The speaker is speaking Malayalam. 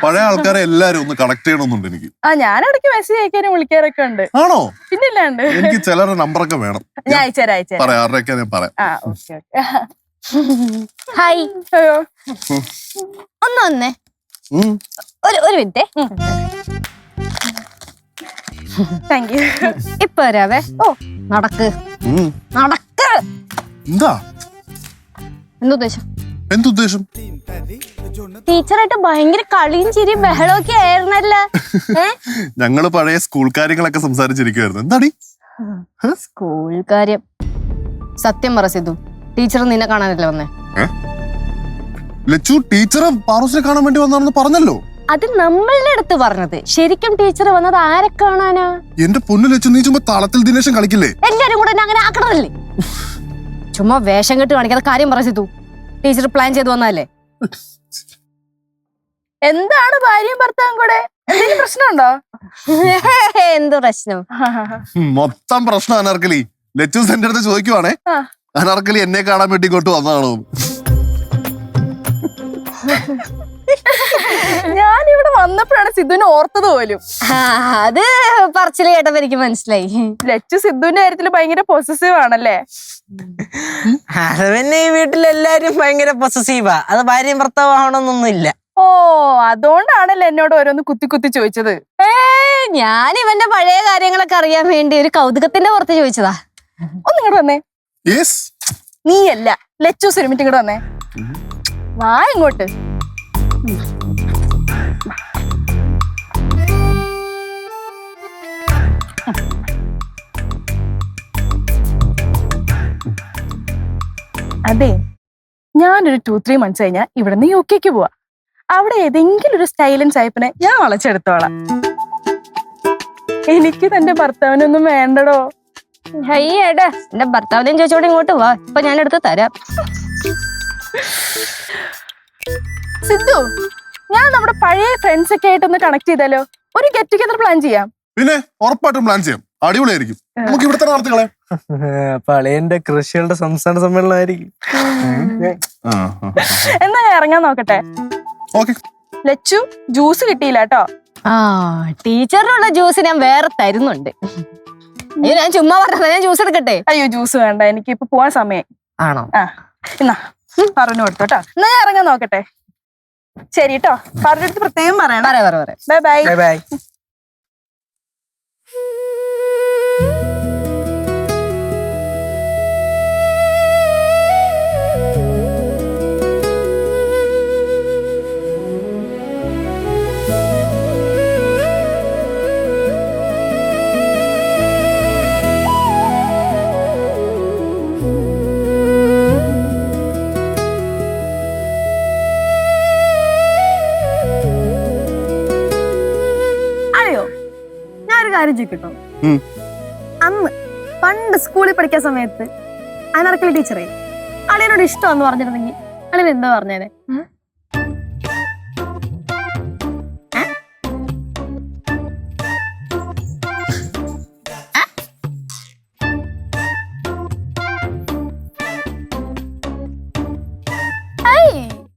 പഴയ ആൾക്കാരെ എല്ലാരും ഒന്ന് കണക്ട് ചെയ്യണമെന്നുണ്ട് എനിക്ക്. ഞാനിടയ്ക്ക് മെസ്സേജ് അയക്കാനും വിളിക്കാറൊക്കെ ഉണ്ട്. ആണോ? പിന്നില്ലാണ്ട്. എനിക്ക് ചിലരുടെ നമ്പറൊക്കെ വേണം. ഞാൻ അയച്ചുതരാം. പറയാം, ആരുടെയൊക്കെ ഞാൻ പറയാം. ഹായ്. ഒന്നേ ഒരു മിനിറ്റ്. Thank you. ഇപ്പൊ വരാവേ. നടക്ക് നടക്ക്. എന്താ എന്തുദ്ദേശം? ടീച്ചറായിട്ട് ഭയങ്കര കളിയും ചിരിയും ബഹളമൊക്കെ ആയിരുന്നല്ലോ. ഞങ്ങള് പഴയ സ്കൂൾ കാര്യങ്ങളൊക്കെ സംസാരിച്ചിരിക്കുവായിരുന്നു. എന്താടി സ്കൂൾ കാര്യം? സത്യം പറ സിദ്ധു, ടീച്ചർ നിന്നെ കാണാനല്ലേ വന്നേ? ലച്ചു ടീച്ചർ പാറൂസിനെ കാണാൻ വേണ്ടി വന്നാണെന്ന് പറഞ്ഞല്ലോ. അത് നമ്മളുടെ അടുത്ത് പറഞ്ഞത്. ശരിക്കും ടീച്ചർ വന്നത് ആരെ കാണാനാ? എന്റെ പൊന്നു ലച്ചു, നീ ചുമ്മാ താളത്തിൽ ദിനേശൻ കളിക്കില്ലേ? എല്ലാരും കൂടെ അങ്ങനെ ആക്കണതല്ലേ? ചുമ്മാ വേഷം കെട്ട് കാണിക്കാതെ കാര്യം പറ സിദ്ധു. ടീച്ചർ പ്ലാൻ ചെയ്ത് വന്നതല്ലേ? എന്താണ് ഭാര്യയും ഭർത്താവും കൂടെ? എന്തെങ്കിലും പ്രശ്നമുണ്ടോ? എന്ത് പ്രശ്നം? മൊത്തം പ്രശ്നം അനാർക്കലി. ലച്ചൂസ് എന്റെ അടുത്ത് ചോദിക്കുവാണേ, അനാർക്കലി എന്നെ കാണാൻ വേണ്ടി ഇങ്ങോട്ട് വന്നതാണോ? ഞാനിവിടെ വന്നപ്പോഴാണ് സിദ്ധുവിനെ ഓർത്തത് പോലും. അത് പറച്ചില് കേട്ടപ്പോ എനിക്ക് മനസ്സിലായി. ലച്ചു സിദ്ധുവിന്റെ കാര്യത്തില് ഭയങ്കര പൊസസീവ് ആണല്ലേ? അത് പിന്നെ ഈ വീട്ടിലെല്ലാരും ഭയങ്കര പൊസസീവാ. അത് ഭാര്യയും ഭർത്താവണമെന്നൊന്നും ഇല്ല. ഓ, അതുകൊണ്ടാണല്ലോ എന്നോട് ഓരോന്ന് കുത്തി കുത്തി ചോദിച്ചത്. ഞാൻ ഇവന്റെ പഴയ കാര്യങ്ങളൊക്കെ അറിയാൻ വേണ്ടി ഒരു കൗതുകത്തിന്റെ പുറത്ത് ചോദിച്ചതാ. ഒന്ന് ഇങ്ങോട്ട് വന്നേ. നീയല്ല ലച്ചൂസ്, ഒരു മിനിറ്റ് ഇങ്ങോട്ട് വന്നേ. വാ ഇങ്ങോട്ട്. അതെ, ഞാനൊരു 2-3 months കഴിഞ്ഞാൽ ഇവിടുന്ന് UK പോവാ. അവിടെ ഏതെങ്കിലും ഒരു സ്റ്റൈലൻ ടൈപ്പിനെ ഞാൻ വളച്ചെടുത്തോളാം. എനിക്ക് തന്റെ ഭർത്താവിനൊന്നും വേണ്ടടോ. അയ്യേടാ, എന്റെ ഭർത്താവിനെയും ചോദിച്ചോടെ ഇങ്ങോട്ട് വാ, ഇപ്പൊ ഞാൻ എടുത്ത് തരാം. സിദ്ധു, ഞാൻ നമ്മുടെ പഴയ ഫ്രണ്ട്സ് ഒക്കെ ആയിട്ടൊന്ന് കണക്ട് ചെയ്താലോ? ഒരു ഗെറ്റ് ടുഗദർ പ്ലാൻ ചെയ്യാം. പിന്നെ ഉറപ്പായിട്ടും പ്ലാൻ ചെയ്യാം. അടിപൊളിയായിരിക്കും. നമുക്ക് ഇവിടെ തന്നെ നടത്തിക്കളെ. പഴയന്റെ കൃഷികളുടെ സംസ്ഥാന സമ്മേളനമായിരിക്കും. എന്നാ ഞാൻ ഇറങ്ങാൻ നോക്കട്ടെ. ലച്ചു, ജ്യൂസ് കിട്ടിയില്ല കേട്ടോ. ടീച്ചറിനുള്ള ജ്യൂസ് ഞാൻ വേറെ തരുന്നുണ്ട്. അയ്യോ, ഞാൻ ചുമ്മാ പറഞ്ഞത്. ഞാൻ ജ്യൂസ് എടുക്കട്ടെ? അയ്യോ, ജ്യൂസ് വേണ്ട, എനിക്ക് ഇപ്പൊ പോവാൻ സമയം. ആണോ? എന്നാ പറഞ്ഞു കൊടുത്തോട്ടോ. എന്നാ ഞാൻ ഇറങ്ങാൻ നോക്കട്ടെ. ശരി കേട്ടോ. പറഞ്ഞെടുത്ത് പ്രത്യേകം പറയണം. Bye bye. Bye bye. ചോദിക്കട്ടോ, അന്ന് പണ്ട് സ്കൂളിൽ പഠിക്കാൻ സമയത്ത് അനാർക്കലി ടീച്ചറെ അളിയനോട് ഇഷ്ടമെന്ന് പറഞ്ഞിരുന്നെങ്കിൽ അളിയൻ എന്താ പറഞ്ഞേനെ?